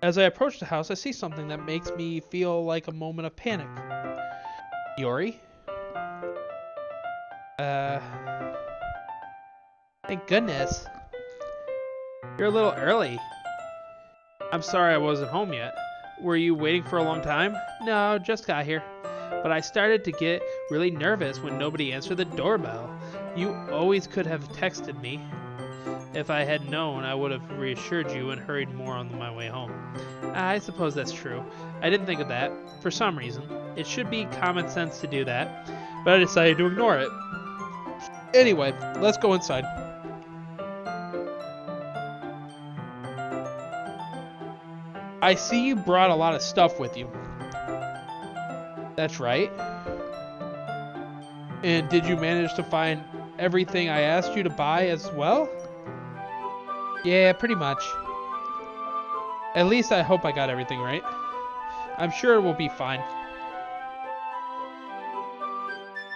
As I approach the house, I see something that makes me feel like a moment of panic. Yuri? Thank goodness. You're a little early. I'm sorry I wasn't home yet. Were you waiting for a long time? No, just got here. But I started to get really nervous when nobody answered the doorbell. You always could have texted me. If I had known, I would have reassured you and hurried more on my way home. I suppose that's true. I didn't think of that, for some reason. It should be common sense to do that, but I decided to ignore it. Anyway, let's go inside. I see you brought a lot of stuff with you. That's right. And did you manage to find everything I asked you to buy as well? Yeah, pretty much. At least I hope I got everything right. I'm sure it will be fine.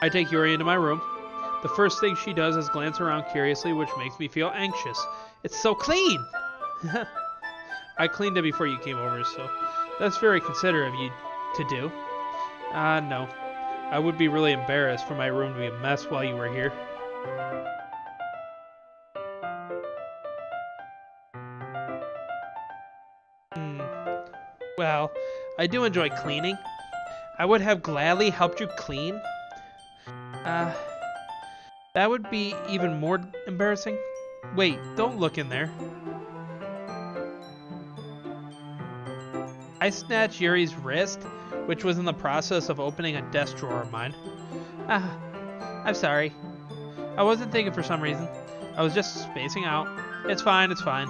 I take Yuri into my room. The first thing she does is glance around curiously, which makes me feel anxious. It's so clean! I cleaned it before you came over, so that's very considerate of you to do. No. I would be really embarrassed for my room to be a mess while you were here. Well, I do enjoy cleaning. I would have gladly helped you clean. That would be even more embarrassing. Wait, don't look in there. I snatched Yuri's wrist, which was in the process of opening a desk drawer of mine. I'm sorry. I wasn't thinking for some reason. I was just spacing out. It's fine, it's fine.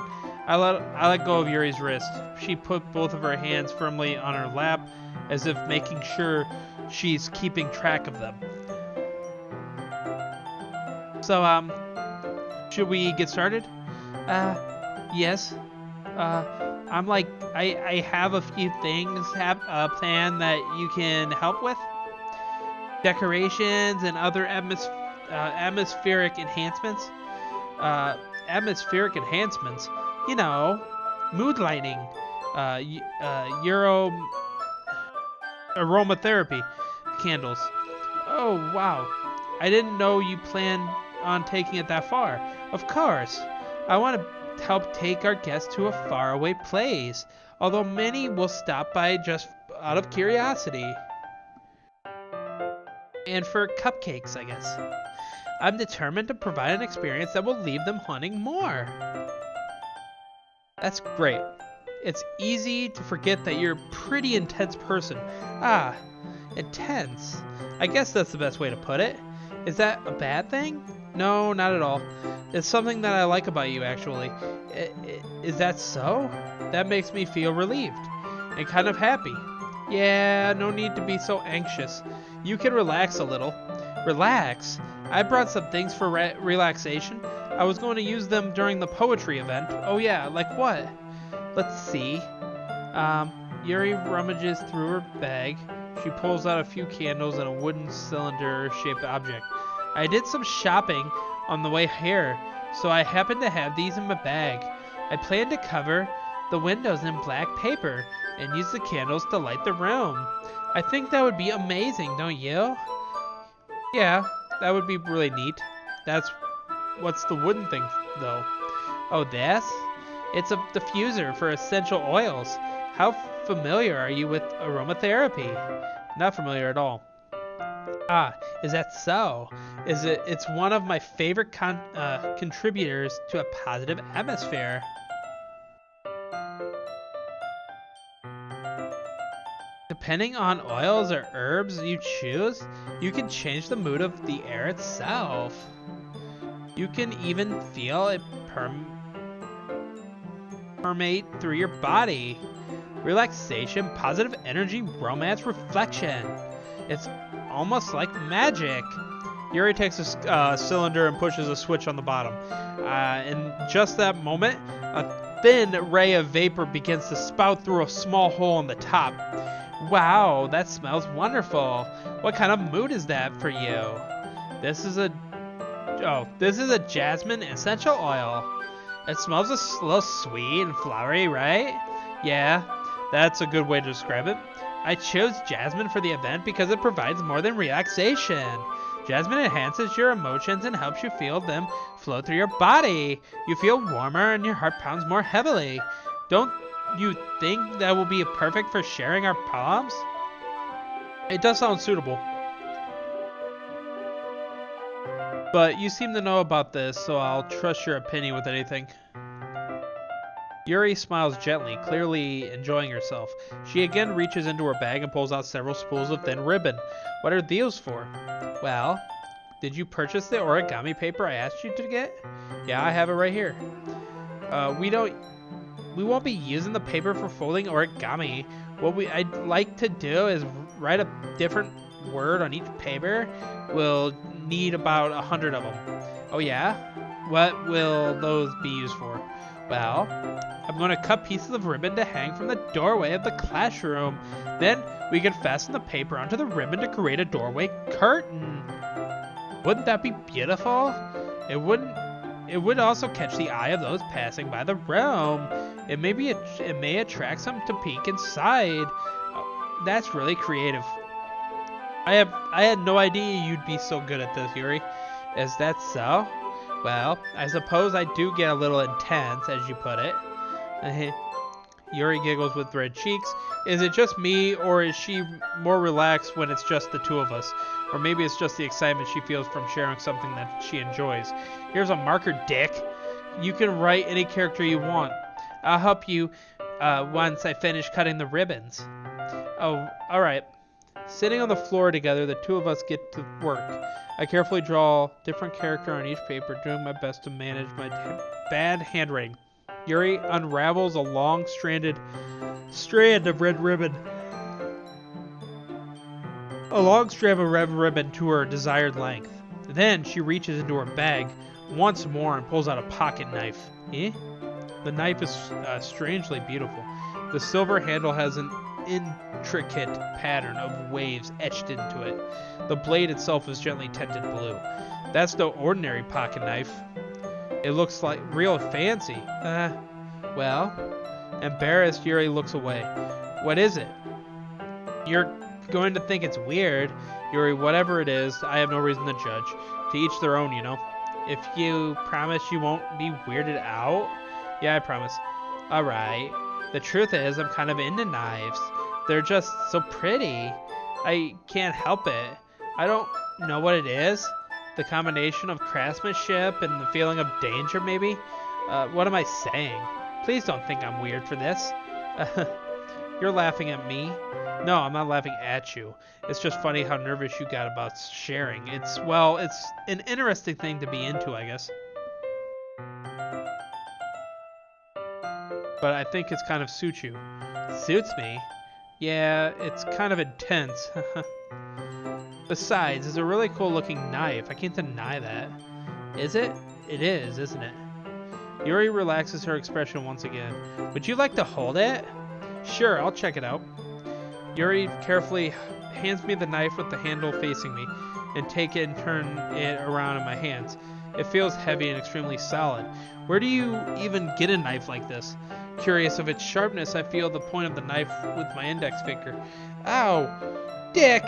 I let go of Yuri's wrist. She put both of her hands firmly on her lap, as if making sure she's keeping track of them. So, should we get started? Yes. I have a few things planned that you can help with. Decorations and other atmospheric enhancements. Atmospheric enhancements? You know, mood lighting, aromatherapy candles. Oh, wow. I didn't know you planned on taking it that far. Of course. I want to help take our guests to a faraway place, although many will stop by just out of curiosity. And for cupcakes, I guess. I'm determined to provide an experience that will leave them wanting more. That's great. It's easy to forget that you're a pretty intense person. Intense. I guess that's the best way to put it. Is that a bad thing? No, not at all. It's something that I like about you, actually. Is that so? That makes me feel relieved and kind of happy. Yeah, no need to be so anxious. You can relax a little. Relax? I brought some things for relaxation. I was going to use them during the poetry event. Oh yeah, like what? Let's see. Yuri rummages through her bag. She pulls out a few candles and a wooden cylinder-shaped object. I did some shopping on the way here, so I happen to have these in my bag. I plan to cover the windows in black paper and use the candles to light the room. I think that would be amazing, don't you? Yeah, that would be really neat. What's the wooden thing, though? Oh, this? It's a diffuser for essential oils. How familiar are you with aromatherapy? Not familiar at all. Is that so? It's one of my favorite contributors to a positive atmosphere. Depending on oils or herbs you choose, you can change the mood of the air itself. You can even feel it permeate through your body. Relaxation, positive energy, romance, reflection. It's almost like magic. Yuri takes a cylinder and pushes a switch on the bottom. In just that moment, a thin ray of vapor begins to spout through a small hole in the top. Wow, that smells wonderful. What kind of mood is that for you? This is a jasmine essential oil. It smells a little sweet and flowery, right? Yeah, that's a good way to describe it. I chose jasmine for the event because it provides more than relaxation. Jasmine enhances your emotions and helps you feel them flow through your body. You feel warmer and your heart pounds more heavily. Don't you think that will be perfect for sharing our palms? It does sound suitable. But you seem to know about this, so I'll trust your opinion with anything. Yuri smiles gently, clearly enjoying herself. She again reaches into her bag and pulls out several spools of thin ribbon. What are these for? Well, did you purchase the origami paper I asked you to get? Yeah, I have it right here. We won't be using the paper for folding origami. What I'd like to do is write a different word on each paper. We'll need about 100 of them. Oh yeah? What will those be used for? Well, I'm going to cut pieces of ribbon to hang from the doorway of the classroom. Then we can fasten the paper onto the ribbon to create a doorway curtain. Wouldn't that be beautiful? It would also catch the eye of those passing by the room. It may attract some to peek inside. Oh, that's really creative. I had no idea you'd be so good at this, Yuri. Is that so? Well, I suppose I do get a little intense, as you put it. Yuri giggles with red cheeks. Is it just me, or is she more relaxed when it's just the two of us? Or maybe it's just the excitement she feels from sharing something that she enjoys. Here's a marker, Dick. You can write any character you want. I'll help you once I finish cutting the ribbons. Oh, alright. Sitting on the floor together, the two of us get to work. I carefully draw different character on each paper, doing my best to manage my bad handwriting. Yuri unravels a long strand of red ribbon. A long strand of red ribbon to her desired length. Then she reaches into her bag once more and pulls out a pocket knife. Eh? The knife is strangely beautiful. The silver handle has an intricate pattern of waves etched into it. The blade itself is gently tinted blue. That's no ordinary pocket knife. It looks like real fancy. Well, embarrassed, Yuri looks away. What is it? You're going to think it's weird. Yuri, whatever it is, I have no reason to judge. To each their own, you know. If you promise you won't be weirded out. Yeah, I promise. Alright. The truth is, I'm kind of into knives. They're just so pretty. I can't help it. I don't know what it is. The combination of craftsmanship and the feeling of danger, maybe? What am I saying? Please don't think I'm weird for this. You're laughing at me? No, I'm not laughing at you. It's just funny how nervous you got about sharing. It's an interesting thing to be into, I guess. But I think it's kind of suits you. Suits me? Yeah, it's kind of intense. Besides, it's a really cool looking knife. I can't deny that. Is it? It is, isn't it? Yuri relaxes her expression once again. Would you like to hold it? Sure, I'll check it out. Yuri carefully hands me the knife with the handle facing me, and take it and turn it around in my hands. It feels heavy and extremely solid. Where do you even get a knife like this? Curious of its sharpness, I feel the point of the knife with my index finger. Ow! Dick!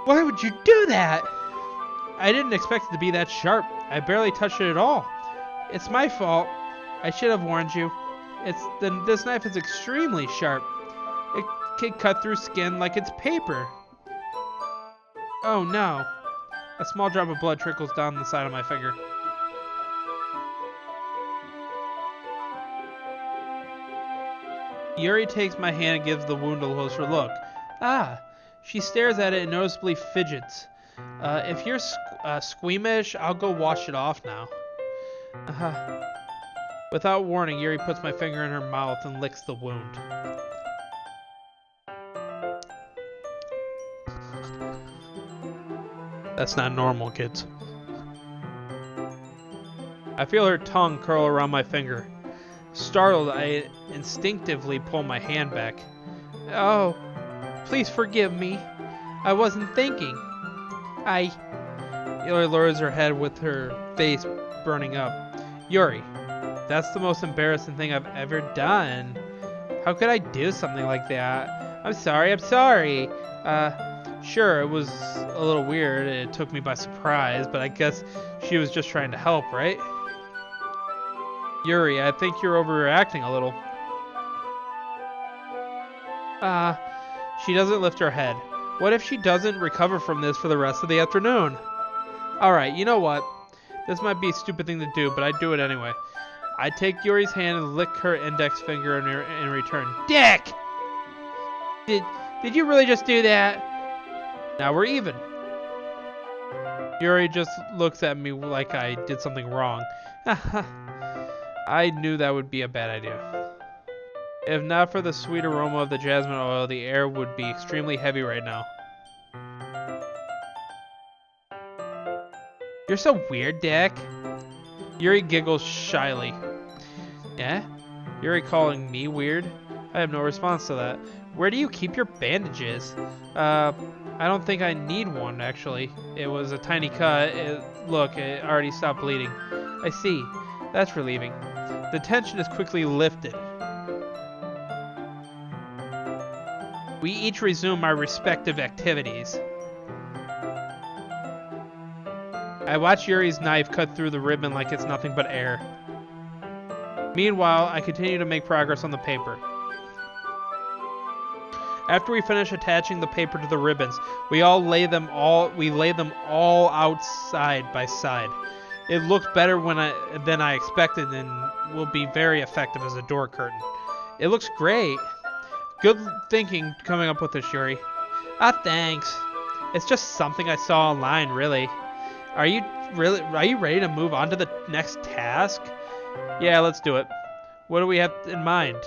Why would you do that? I didn't expect it to be that sharp. I barely touched it at all. It's my fault. I should have warned you. This knife is extremely sharp. It can cut through skin like it's paper. Oh no. A small drop of blood trickles down the side of my finger. Yuri takes my hand and gives the wound a closer look. Ah, she stares at it and noticeably fidgets. If you're squeamish, I'll go wash it off now. Without warning, Yuri puts my finger in her mouth and licks the wound. That's not normal, kids. I feel her tongue curl around my finger. Startled, I instinctively pull my hand back. Oh, please forgive me. I wasn't thinking. Yuri lowers her head with her face burning up. Yuri, that's the most embarrassing thing I've ever done. How could I do something like that? I'm sorry. Sure, it was a little weird. It took me by surprise, but I guess she was just trying to help, right? Yuri, I think you're overreacting a little. She doesn't lift her head. What if she doesn't recover from this for the rest of the afternoon? Alright, you know what? This might be a stupid thing to do, but I'd do it anyway. I take Yuri's hand and lick her index finger in return. Dick! Did you really just do that? Now we're even. Yuri just looks at me like I did something wrong. I knew that would be a bad idea. If not for the sweet aroma of the jasmine oil, the air would be extremely heavy right now. You're so weird, Dick. Yuri giggles shyly. Yeah? Yuri calling me weird? I have no response to that. Where do you keep your bandages? I don't think I need one, actually. It was a tiny cut. Look, it already stopped bleeding. I see. That's relieving. The tension is quickly lifted. We each resume our respective activities. I watch Yuri's knife cut through the ribbon like it's nothing but air. Meanwhile, I continue to make progress on the paper. After we finish attaching the paper to the ribbons, we lay them all out side by side. It looked better than I expected and will be very effective as a door curtain. It looks great. Good thinking coming up with this, Yuri. Thanks. It's just something I saw online, really. Are you ready to move on to the next task? Yeah, let's do it. What do we have in mind?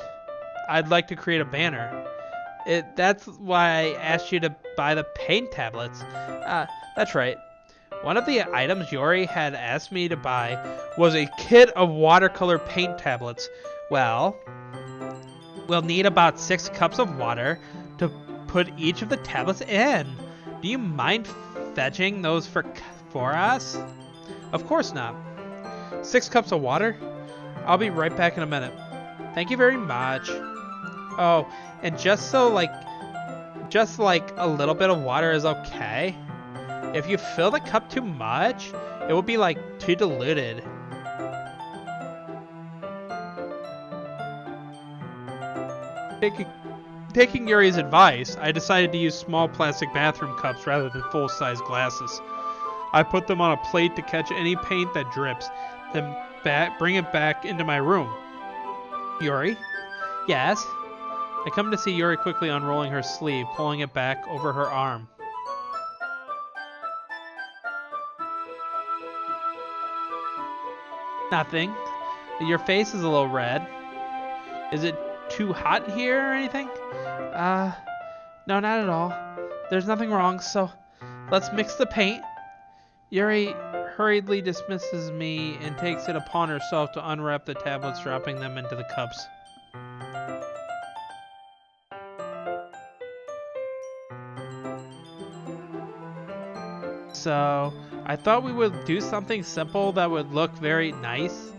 I'd like to create a banner. That's why I asked you to buy the paint tablets. That's right. One of the items Yuri had asked me to buy was a kit of watercolor paint tablets. Well, we'll need about 6 cups of water to put each of the tablets in. Do you mind fetching those for us? Of course not. 6 cups of water? I'll be right back in a minute. Thank you very much. Oh, and just like a little bit of water is okay. If you fill the cup too much, it will be like too diluted. Taking Yuri's advice, I decided to use small plastic bathroom cups rather than full-size glasses. I put them on a plate to catch any paint that drips, then bring it back into my room. Yuri? Yes? I come to see Yuri quickly unrolling her sleeve, pulling it back over her arm. Nothing. Your face is a little red. Is it too hot here or anything? No, not at all. There's nothing wrong, so let's mix the paint. Yuri hurriedly dismisses me and takes it upon herself to unwrap the tablets, dropping them into the cups. So, I thought we would do something simple that would look very nice.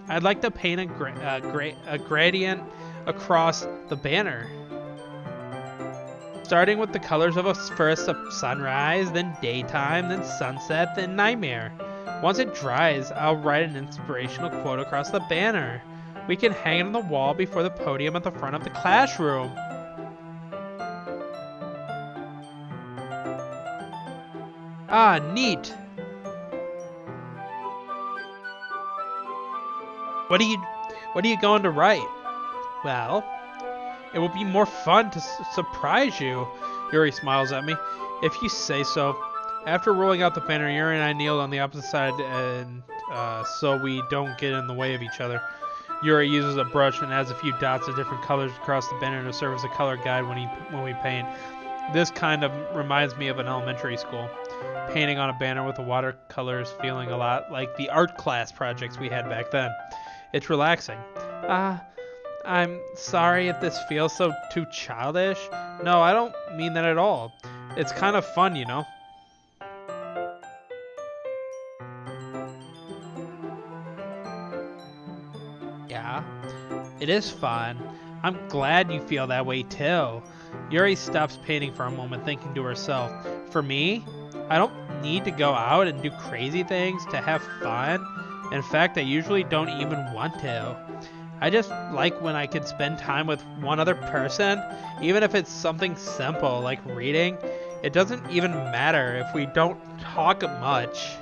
I'd like to paint a gradient across the banner. Starting with the colors of first a sunrise, then daytime, then sunset, then nightmare. Once it dries, I'll write an inspirational quote across the banner. We can hang it on the wall before the podium at the front of the classroom. Neat. What are you going to write? Well, it will be more fun to surprise you. Yuri smiles at me. If you say so. After rolling out the banner, Yuri and I kneeled on the opposite side and so we don't get in the way of each other. Yuri uses a brush and adds a few dots of different colors across the banner to serve as a color guide when we paint. This kind of reminds me of an elementary school. Painting on a banner with the watercolors feeling a lot like the art class projects we had back then. It's relaxing. I'm sorry if this feels so too childish. No, I don't mean that at all. It's kind of fun, you know. Yeah, it is fun. I'm glad you feel that way too. Yuri stops painting for a moment, thinking to herself, for me, I don't need to go out and do crazy things to have fun. In fact, I usually don't even want to. I just like when I can spend time with one other person, even if it's something simple like reading. It doesn't even matter if we don't talk much.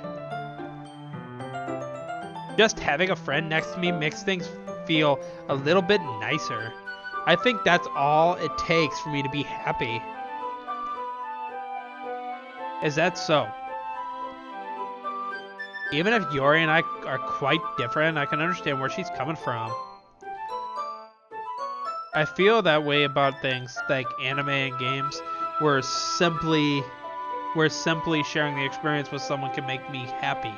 Just having a friend next to me makes things feel a little bit nicer. I think that's all it takes for me to be happy. Is that so? Even if Yuri and I are quite different, I can understand where she's coming from. I feel that way about things like anime and games, where simply sharing the experience with someone can make me happy.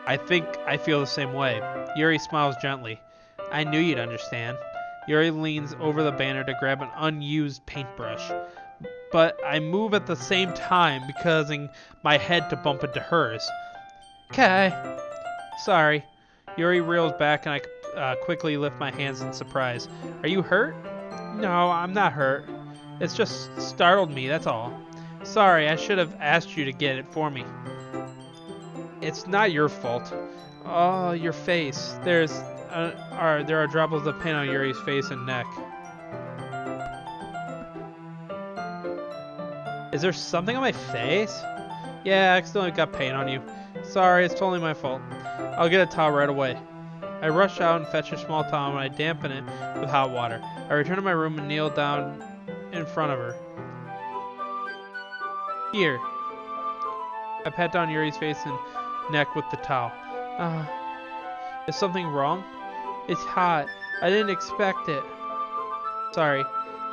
I think I feel the same way. Yuri smiles gently. I knew you'd understand. Yuri leans over the banner to grab an unused paintbrush, but I move at the same time, causing my head to bump into hers. Okay. Sorry. Yuri reels back and I quickly lift my hands in surprise. Are you hurt? No, I'm not hurt. It's just startled me, that's all. Sorry, I should have asked you to get it for me. It's not your fault. Oh, your face. There are droplets of paint on Yuri's face and neck. Is there something on my face? Yeah, I accidentally got paint on you. Sorry, it's totally my fault. I'll get a towel right away. I rush out and fetch a small towel and I dampen it with hot water. I return to my room and kneel down in front of her. Here. I pat down Yuri's face and neck with the towel. Is something wrong? It's hot. I didn't expect it. Sorry,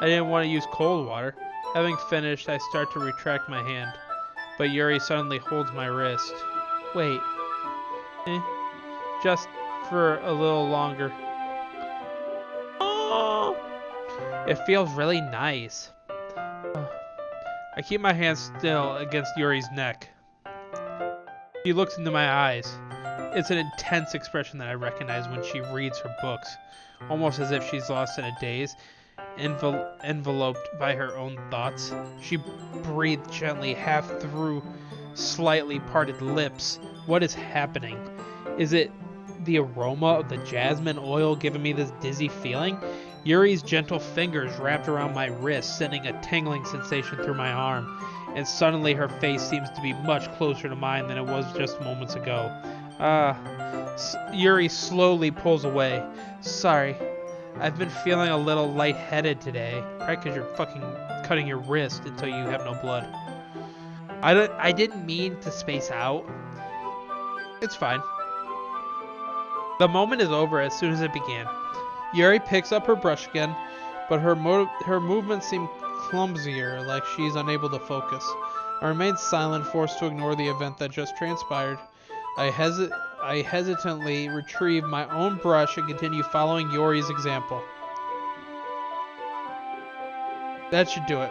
I didn't want to use cold water. Having finished, I start to retract my hand, but Yuri suddenly holds my wrist. Wait. Just for a little longer. Oh! It feels really nice. I keep my hand still against Yuri's neck. She looks into my eyes. It's an intense expression that I recognize when she reads her books, almost as if she's lost in a daze, enveloped by her own thoughts. She breathed gently, half through slightly parted lips. What is happening? Is it the aroma of the jasmine oil giving me this dizzy feeling? Yuri's gentle fingers wrapped around my wrist, sending a tingling sensation through my arm, and suddenly her face seems to be much closer to mine than it was just moments ago. Yuri slowly pulls away. Sorry, I've been feeling a little lightheaded today. Probably because you're fucking cutting your wrist until you have no blood. I didn't mean to space out. It's fine. The moment is over as soon as it began. Yuri picks up her brush again, but her movements seem clumsier, like she's unable to focus. I remain silent, forced to ignore the event that just transpired. I hesitantly retrieve my own brush and continue following Yuri's example. That should do it.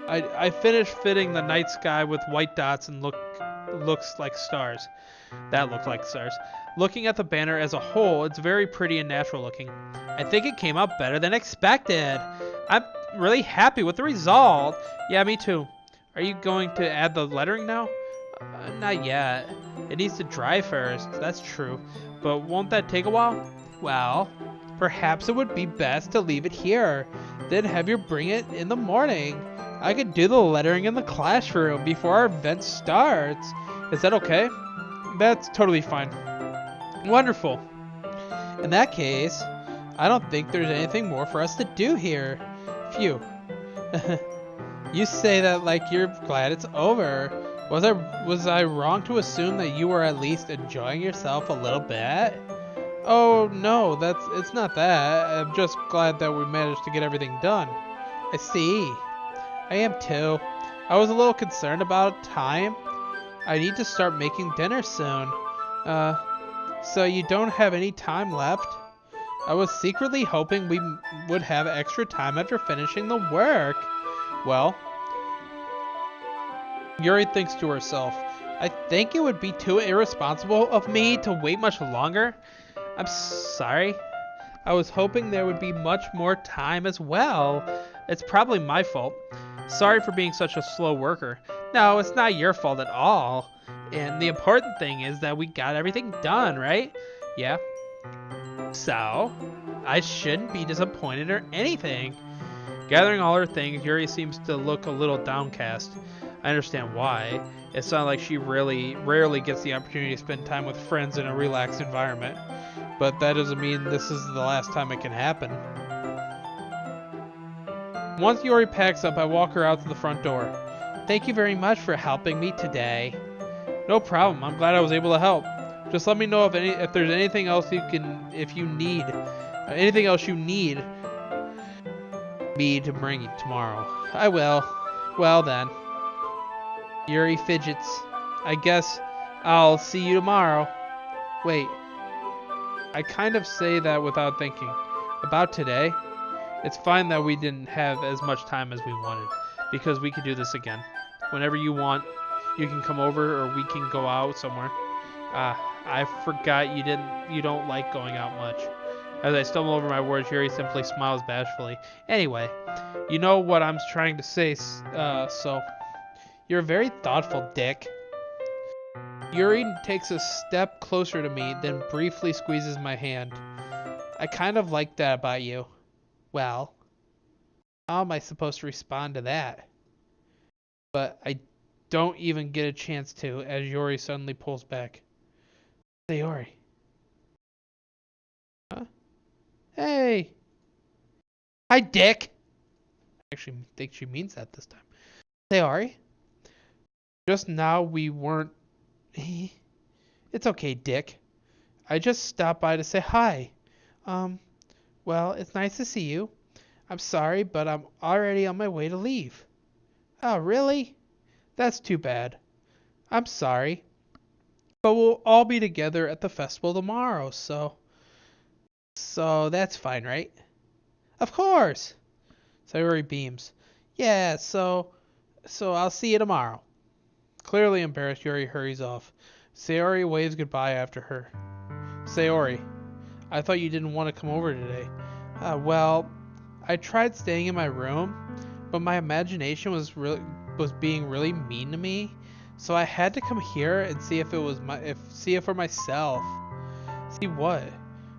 I finish fitting the night sky with white dots and looks like stars. That looked like stars. Looking at the banner as a whole, it's very pretty and natural looking. I think it came out better than expected. I'm really happy with the result. Yeah, me too. Are you going to add the lettering now? Not yet. It needs to dry first, that's true. But won't that take a while? Well, perhaps it would be best to leave it here. Then have you bring it in the morning. I could do the lettering in the classroom before our event starts. Is that okay? That's totally fine. Wonderful. In that case, I don't think there's anything more for us to do here. Phew. You say that like you're glad it's over. Was I wrong to assume that you were at least enjoying yourself a little bit? Oh no, it's not that. I'm just glad that we managed to get everything done. I see. I am too. I was a little concerned about time. I need to start making dinner soon. So you don't have any time left? I was secretly hoping we would have extra time after finishing the work. Well, Yuri thinks to herself, I think it would be too irresponsible of me to wait much longer. I'm sorry. I was hoping there would be much more time as well. It's probably my fault. Sorry for being such a slow worker. No, it's not your fault at all. And the important thing is that we got everything done, right? Yeah. So, I shouldn't be disappointed or anything. Gathering all her things, Yuri seems to look a little downcast. I understand why. It sounds like she rarely gets the opportunity to spend time with friends in a relaxed environment. But that doesn't mean this is the last time it can happen. Once Yuri packs up, I walk her out to the front door. Thank you very much for helping me today. No problem. I'm glad I was able to help. Just let me know if there's anything else you need me to bring you tomorrow. I will. Well then. Yuri fidgets. I guess I'll see you tomorrow. Wait. I kind of say that without thinking. About today? It's fine that we didn't have as much time as we wanted, because we could do this again. Whenever you want, you can come over or we can go out somewhere. I forgot you don't like going out much. As I stumble over my words, Yuri simply smiles bashfully. Anyway, you know what I'm trying to say, so... You're very thoughtful, Dick. Yuri takes a step closer to me, then briefly squeezes my hand. I kind of like that about you. Well, how am I supposed to respond to that? But I don't even get a chance to, as Yuri suddenly pulls back. Hey, Yuri. Huh? Hey. Hi, Dick. I actually think she means that this time. Hey, Yuri. Just now we weren't... It's okay, Dick. I just stopped by to say hi. Well, it's nice to see you. I'm sorry, but I'm already on my way to leave. Oh, really? That's too bad. I'm sorry. But we'll all be together at the festival tomorrow, so that's fine, right? Of course. Sayori beams. Yeah, so I'll see you tomorrow. Clearly embarrassed, Yuri hurries off. Sayori waves goodbye after her. Sayori, I thought you didn't want to come over today. Well, I tried staying in my room, but my imagination was being really mean to me, so I had to come here and see if it for myself. See what?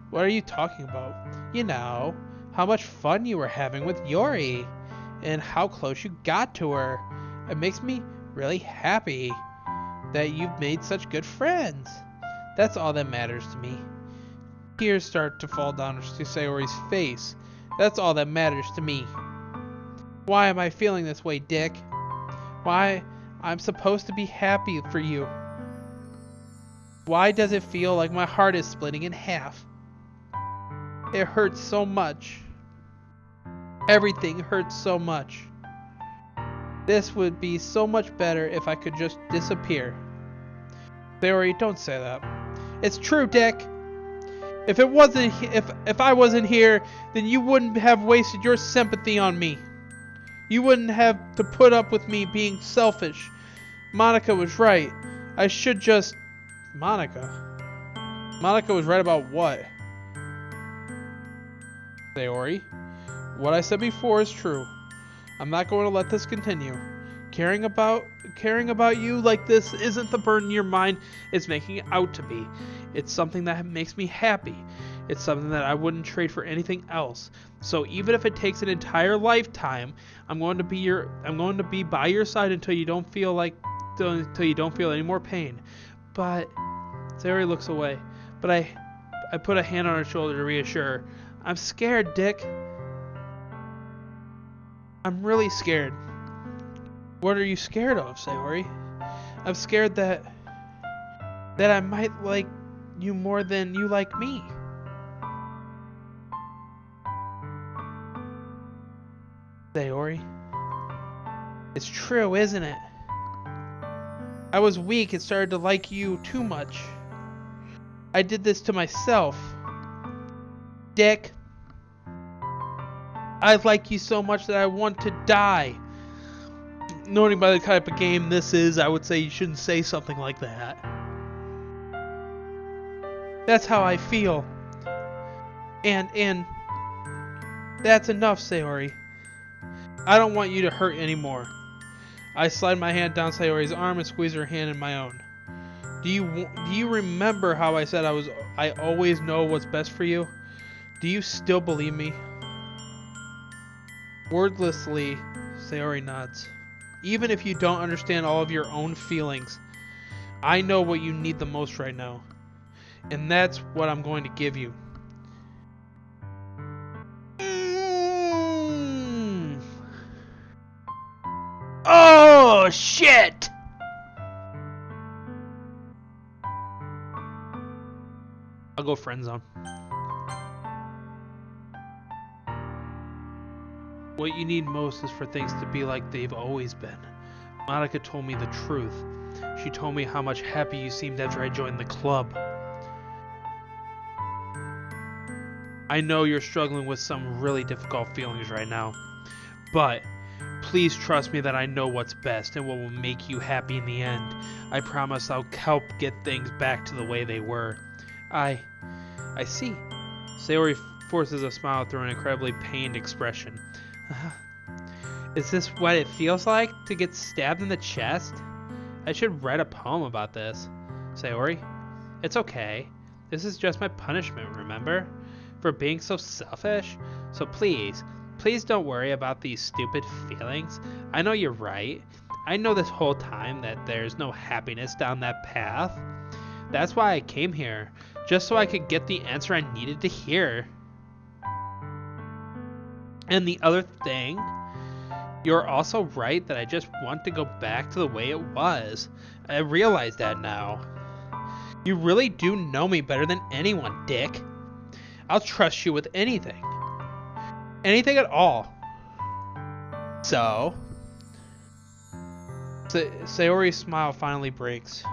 What are you talking about? You know, how much fun you were having with Yuri, and how close you got to her. It makes me really happy that you've made such good friends. That's all that matters to me. Tears start to fall down to Sayori's face. That's all that matters to me. Why am I feeling this way, Dick? Why I'm supposed to be happy for you? Why does it feel like my heart is splitting in half? It hurts so much. Everything hurts so much. This would be so much better if I could just disappear. Sayori, don't say that. It's true, Dick. If I wasn't here, then you wouldn't have wasted your sympathy on me. You wouldn't have to put up with me being selfish. Monica was right. I should just... Monica was right about what? Sayori, what I said before is true. I'm not going to let this continue. Caring about you like this isn't the burden your mind is making it out to be. It's something that makes me happy. It's something that I wouldn't trade for anything else. So even if it takes an entire lifetime, I'm going to be by your side until you don't feel any more pain. But Sayori looks away. But I put a hand on her shoulder to reassure her. I'm scared, Dick. I'm really scared. What are you scared of, Sayori? I'm scared that I might like you more than you like me. Sayori, it's true, isn't it? I was weak and started to like you too much. I did this to myself. Dick. I like you so much that I want to die. Knowing by the type of game this is, I would say you shouldn't say something like that. That's how I feel. And that's enough, Sayori. I don't want you to hurt anymore. I slide my hand down Sayori's arm and squeeze her hand in my own. Do you remember how I said I always know what's best for you? Do you still believe me? Wordlessly, Sayori nods. Even if you don't understand all of your own feelings, I know what you need the most right now. And that's what I'm going to give you. Oh, shit! I'll go friend zone. What you need most is for things to be like they've always been. Monica told me the truth. She told me how much happy you seemed after I joined the club. I know you're struggling with some really difficult feelings right now, but please trust me that I know what's best and what will make you happy in the end. I promise I'll help get things back to the way they were. I see. Sayori forces a smile through an incredibly pained expression. Is this what it feels like to get stabbed in the chest? I should write a poem about this. Sayori, it's okay. This is just my punishment, remember? For being so selfish. So please don't worry about these stupid feelings. I know you're right. I know this whole time that there's no happiness down that path. That's why I came here, just so I could get the answer I needed to hear. And the other thing, you're also right that I just want to go back to the way it was. I realize that now. You really do know me better than anyone, Dick. I'll trust you with anything. Anything at all. So, Sayori's smile finally breaks.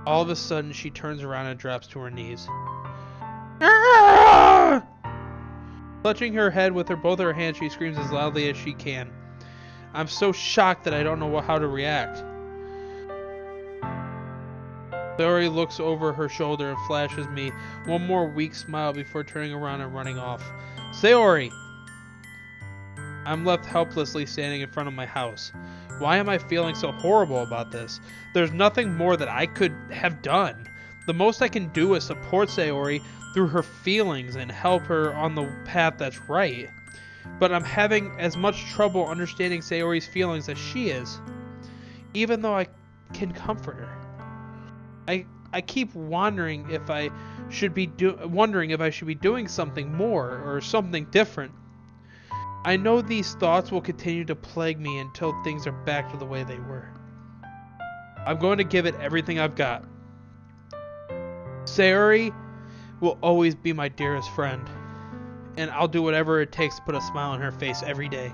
All of a sudden, she turns around and drops to her knees. Clutching her head with both her hands, she screams as loudly as she can. I'm so shocked that I don't know how to react. Sayori looks over her shoulder and flashes me one more weak smile before turning around and running off. Sayori! I'm left helplessly standing in front of my house. Why am I feeling so horrible about this? There's nothing more that I could have done. The most I can do is support Sayori through her feelings and help her on the path that's right. But I'm having as much trouble understanding Sayori's feelings as she is. Even though I can comfort her. I keep wondering if I should be doing something more or something different. I know these thoughts will continue to plague me until things are back to the way they were. I'm going to give it everything I've got. Sayori will always be my dearest friend, and I'll do whatever it takes to put a smile on her face every day.